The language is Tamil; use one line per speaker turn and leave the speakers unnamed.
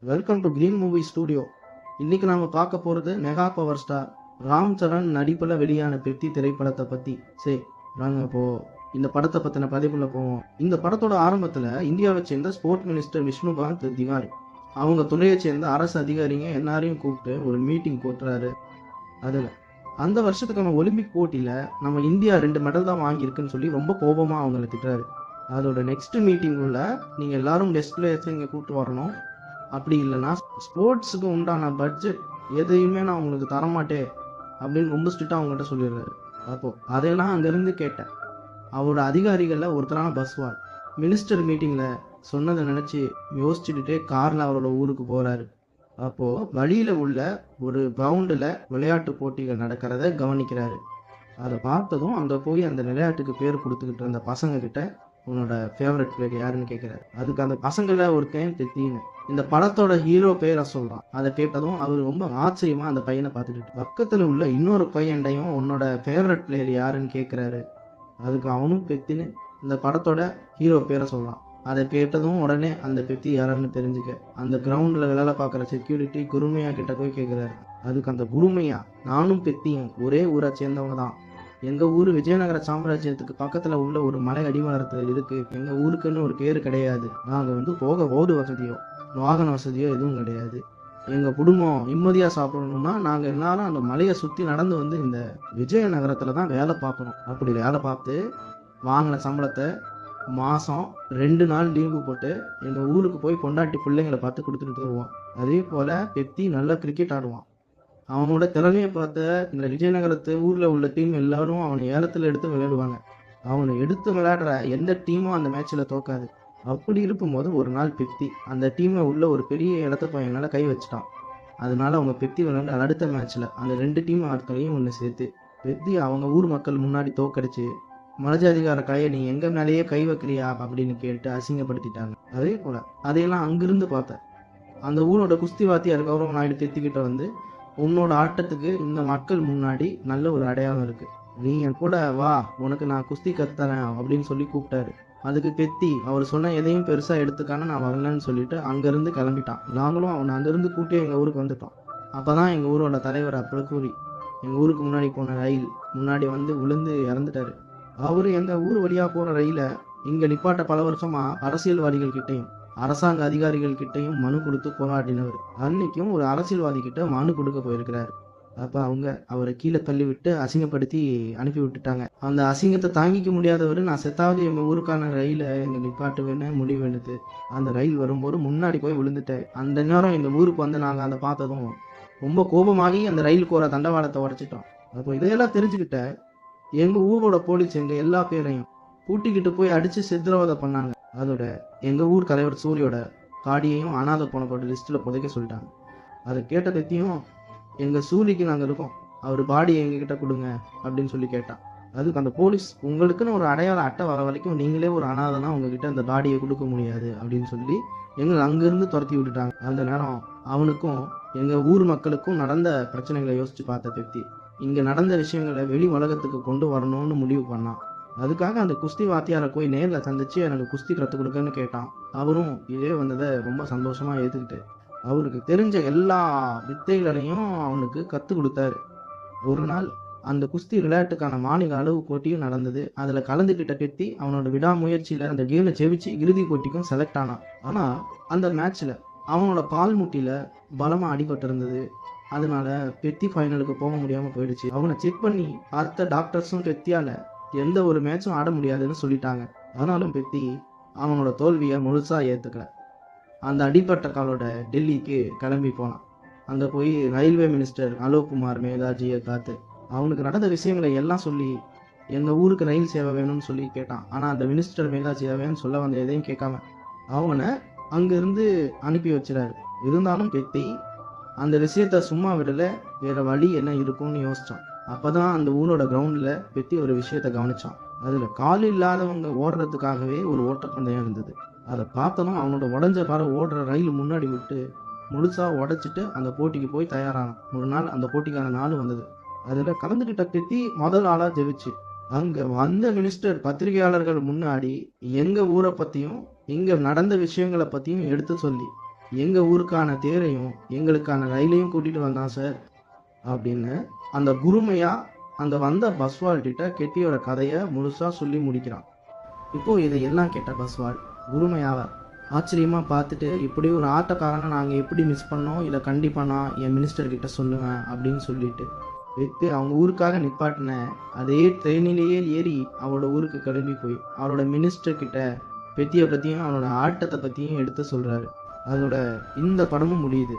Welcome to green movie studio. இன்னைக்கு நாம பார்க்க போறது mega power star Ram Charan நடிப்புல வெளியான பெத்தி திரைப்படத்தை பத்தி. சரி, நாங்க இப்போ இந்த படத்தை பத்தின பதிவுல போவோம். இந்த படத்தோட ஆரம்பத்துல இந்தியாவை சேர்ந்த ஸ்போர்ட் மினிஸ்டர் விஷ்ணுகாந்த் திவாரி அவங்க துறையை சேர்ந்த அரசு அதிகாரிங்க எல்லாரையும் கூப்பிட்டு ஒரு மீட்டிங் போட்டுறாரு. அதுல அந்த வருஷத்துக்கான ஒலிம்பிக் போட்டியில நம்ம இந்தியா 2 மெடல் தான் வாங்கியிருக்குன்னு சொல்லி ரொம்ப கோபமா அவங்கள திட்டுறாரு. அதோட நெக்ஸ்ட் மீட்டிங் உள்ள நீங்க எல்லாரும் கெஸ்ட் பிளேயர்ஸ் இங்க கூப்பிட்டு வரணும், அப்படி இல்லைன்னா ஸ்போர்ட்ஸுக்கு உண்டான பட்ஜெட் எதையுமே நான் உங்களுக்கு தரமாட்டேன் அப்படின்னு ரொம்ப ஸ்ட்ரிக்டாக அவங்கள்ட்ட சொல்லிடுறாரு. அப்போது அதையெல்லாம் அங்கேருந்து கேட்டேன். அவரோட அதிகாரிகளில் ஒருத்தரான பஸ்வால் மினிஸ்டர் மீட்டிங்கில் சொன்னதை நினச்சி யோசிச்சுக்கிட்டே காரில் அவரோட ஊருக்கு போகிறாரு. அப்போது வழியில் உள்ள ஒரு கிரவுண்டில் விளையாட்டு போட்டிகள் நடக்கிறத கவனிக்கிறாரு. அதை பார்த்ததும் அங்கே போய் அந்த விளையாட்டுக்கு பேர் கொடுத்துக்கிட்டு இருந்த பசங்க கிட்ட உன்னோட ஃபேவரட் பிளேயர் யாருன்னு கேட்குறாரு. அதுக்கு அந்த பசங்கள ஒரு டைம் தெத்தின்னு இந்த படத்தோட ஹீரோ பேரை சொல்றான். அதை கேட்டதும் அவர் ரொம்ப ஆச்சரியமா அந்த பையனை பார்த்துட்டு பக்கத்துல உள்ள இன்னொரு பையன்டையும் உன்னோட ஃபேவரட் பிளேயர் யாருன்னு கேட்குறாரு. அதுக்கு அவனும் பெத்தின்னு இந்த படத்தோட ஹீரோ பேரை சொல்றான். அதை கேட்டதும் உடனே அந்த பெத்தி யாருன்னு தெரிஞ்சுக்க அந்த கிரவுண்ட்ல வேலை பார்க்குற செக்யூரிட்டி குருமையா கிட்ட போய் கேட்குறாரு. அதுக்கு அந்த குருமையா, நானும் பெத்தியும் ஒரே ஊரை சேர்ந்தவங்க தான். எங்க ஊர் விஜயநகர சாம்ராஜ்யத்துக்கு பக்கத்துல உள்ள ஒரு மலை அடிவாரத்தில் இருக்கு. எங்க ஊருக்குன்னு ஒரு பேரு கிடையாது. நாங்க போக ரோடு வசதியோ வாகன வசதியோ எதுவும் கிடையாது. எங்க குடும்பம் நிம்மதியா சாப்பிடணும்னா நாங்க எல்லாரும் அந்த மலையை சுத்தி நடந்து வந்து இந்த விஜயநகரத்துல தான் வேலை பார்க்கணும். அப்படி வேலை பார்த்து வாங்கின சம்பளத்தை மாசம் 2 நாள் லீவு போட்டு எங்க ஊருக்கு போய் பொண்டாட்டி பிள்ளைங்களை பார்த்து கொடுத்துட்டு வருவான். அதே போல பெத்தி நல்லா கிரிக்கெட் ஆடுவான். அவனோட திறமையை பார்த்த இந்த விஜயநகரத்து ஊர்ல உள்ள டீம் எல்லாரும் அவனை ஏலத்துல எடுத்து விளையாடுவாங்க. அவனை எடுத்து விளையாடுற எந்த டீமும் அந்த மேட்ச்ல தோக்காது. அப்படி இருக்கும்போது ஒரு நாள் பெத்தி அந்த டீமை உள்ள ஒரு பெரிய இடத்த பையனால கை வச்சுட்டான். அதனால அவங்க பெத்தி விளையாண்டு அடுத்த மேட்ச்ல அந்த 2 டீம் ஆட்களையும் ஒன்று சேர்த்து பெத்தி அவங்க ஊர் மக்கள் முன்னாடி தோக்கடிச்சு மலஜாதிகார கையை நீ எங்க மேலேயே கை வைக்கிறியா அப்படின்னு கேட்டு அசிங்கப்படுத்திட்டாங்க. அதே போல அதையெல்லாம் அங்கிருந்து பார்த்தேன். அந்த ஊரோட குஸ்தி வாத்தியார் கௌரவ நாயுடு தெத்திக்கிட்ட வந்து உன்னோட ஆட்டத்துக்கு இந்த மக்கள் முன்னாடி நல்ல ஒரு அடையாளம் இருக்கு, நீ என் கூட வா, உனக்கு நான் குஸ்தி கத்துறேன் அப்படின்னு சொல்லி கூப்பிட்டாரு. அதுக்கு பெத்தி அவர் சொன்ன எதையும் பெருசா எடுத்துக்கான நான் வரலன்னு சொல்லிட்டு அங்கிருந்து கிளம்பிட்டான். நாங்களும் அவனை அங்கிருந்து கூட்டி எங்க ஊருக்கு வந்துட்டோம். அப்பதான் எங்க ஊரோட தலைவர் அப்புறக்கூறி எங்க ஊருக்கு முன்னாடி போன ரயில் முன்னாடி வந்து விழுந்து இறந்துட்டாரு. அவரு எங்க ஊர் வழியா போற ரயில இங்க நிப்பாட்ட பல வருஷமா அரசியல்வாதிகள் கிட்டையும் அரசாங்க அதிகாரிகள் கிட்டையும் மனு கொடுத்து போராடினவர். அன்னைக்கும் ஒரு அரசியல்வாதி கிட்ட மனு கொடுக்க போயிருக்கிறாரு. அப்ப அவங்க அவரை கீழே தள்ளி விட்டு அசிங்கப்படுத்தி அனுப்பி விட்டுட்டாங்க. அந்த அசிங்கத்தை தாங்கிக்க முடியாதவர் நான் செத்தாவது எங்க ஊருக்கான ரயில எங்க நிப்பாட்டுவேன்னு முடிவு எடுத்து அந்த ரயில் வரும்போது முன்னாடி போய் விழுந்துட்டேன். அந்த நேரம் எங்க ஊருக்கு வந்து நாங்க அதை பார்த்ததும் ரொம்ப கோபமாகி அந்த ரயிலுக்கு ஒரு தண்டவாளத்தை உடைச்சிட்டோம். அப்போ இதையெல்லாம் தெரிஞ்சுக்கிட்ட எங்க ஊரோட போலீஸ் எங்க எல்லா பேரையும் கூட்டிக்கிட்டு போய் அடிச்சு சித்திரவதை பண்ணாங்க. அதோட எங்க ஊர் தலைவர் சூரியோட காடியையும் அனாதை போனப்பட்ட லிஸ்ட்ல புதைக்க சொல்லிட்டாங்க. அதை கேட்டதையும் எங்க சூரிக்கு நாங்க இருக்கோம், அவர் பாடியை எங்ககிட்ட கொடுங்க அப்படின்னு சொல்லி கேட்டான். அதுக்கு அந்த போலீஸ் உங்களுக்குன்னு ஒரு அடையாள அட்டை வர வரைக்கும் நீங்களே ஒரு அனாதைனா உங்ககிட்ட அந்த பாடியை கொடுக்க முடியாது அப்படின்னு சொல்லி எங்களை அங்கிருந்து துரத்தி விட்டுட்டாங்க. அந்த நேரம் அவனுக்கும் எங்க ஊர் மக்களுக்கும் நடந்த பிரச்சனைகளை யோசிச்சு பார்த்த பெத்தி இங்க நடந்த விஷயங்களை வெளி உலகத்துக்கு கொண்டு வரணும்னு முடிவு பண்ணான். அதுக்காக அந்த குஸ்தி வாத்தியாரை போய் நேரில் சந்திச்சு எனக்கு குஸ்தி கற்றுக் கொடுக்கன்னு கேட்டான். அவரும் இதே வந்ததை ரொம்ப சந்தோஷமா ஏற்றுக்கிட்டு அவருக்கு தெரிஞ்ச எல்லா வித்தைகளையும் அவனுக்கு கற்றுக் கொடுத்தாரு. ஒரு நாள் அந்த குஸ்தி விளையாட்டுக்கான மாநில அளவு போட்டியும் நடந்தது. அதில் கலந்துக்கிட்ட பெத்தி அவனோட விடாமுயற்சியில் அந்த கேமை ஜெயிச்சு இறுதி போட்டிக்கும் செலக்ட் ஆனான். ஆனால் அந்த மேட்ச்சில் அவனோட பால் முட்டியில் பலமாக அடிபட்டு இருந்தது. அதனால பெத்தி ஃபைனலுக்கு போக முடியாமல் போயிடுச்சு. அவனை செக் பண்ணி பார்த்த டாக்டர்ஸும் பெத்தியால் எந்த ஒரு மேட்சும் ஆட முடியாதுன்னு சொல்லிட்டாங்க. ஆனாலும் பெத்தி அவனோட தோல்வியை முழுசா ஏற்றுக்கல. அந்த அடிப்பட்ட காலோட டெல்லிக்கு கிளம்பி போனான். அங்கே போய் ரயில்வே மினிஸ்டர் அலோக் குமார் மேகாஜியை காத்து அவனுக்கு நடந்த விஷயங்களை எல்லாம் சொல்லி எங்கள் ஊருக்கு ரயில் சேவை வேணும்னு சொல்லி கேட்டான். ஆனால் அந்த மினிஸ்டர் மேகாஜியாவேன்னு சொல்ல வந்த எதையும் கேட்காம அவனை அங்கிருந்து அனுப்பி வச்சிடாரு. இருந்தாலும் பெத்தி அந்த விஷயத்த சும்மா விடல, வேற வழி என்ன இருக்கும்னு யோசிச்சான். அப்பதான் அந்த ஊரோட கிரவுண்ட்ல பெத்தி ஒரு விஷயத்த கவனிச்சான். அதுல கால் இல்லாதவங்க ஓடுறதுக்காகவே ஒரு ஓட்டப்பந்தயம் இருந்தது. அதை பார்த்ததும் அவனோட உடஞ்ச காரை ஓடுற ரயில் முன்னாடி விட்டு முழுசா உடைச்சிட்டு அந்த போட்டிக்கு போய் தயாரானான். ஒரு நாள் அந்த போட்டிக்கான நாள் வந்தது. அதுல கலந்துகிட்ட பெத்தி முதல் ஆளா ஜெயிச்சு அங்க வந்த மினிஸ்டர் பத்திரிகையாளர்கள் முன்னாடி எங்க ஊரை பத்தியும் இங்க நடந்த விஷயங்களை பத்தியும் எடுத்து சொல்லி எங்கள் ஊருக்கான தேரையும் எங்களுக்கான ரயிலையும் கூட்டிகிட்டு வந்தான் சார் அப்படின்னு அந்த குருமையா அந்த வந்த பஸ்வால்கிட்ட கெட்டியோட கதையை முழுசாக சொல்லி முடிக்கிறான். இப்போது இதை எல்லாம் கேட்ட பஸ்வால் குருமையாவை ஆச்சரியமாக பார்த்துட்டு, இப்படி ஒரு ஆட்டக்காரனை நாங்கள் எப்படி மிஸ் பண்ணோம், இதை கண்டிப்பாக நான் என் மினிஸ்டர்கிட்ட சொல்லுவேன் அப்படின்னு சொல்லிட்டு அவங்க ஊருக்காக நிப்பாட்டின அதே ட்ரெயினிலேயே ஏறி அவரோட ஊருக்கு கிளம்பி போய் அவரோட மினிஸ்டர்கிட்ட பெத்தியை பற்றியும் அவனோட ஆட்டத்தை பற்றியும் எடுத்து சொல்கிறாரு. அதோட இந்த படமும் முடியுது.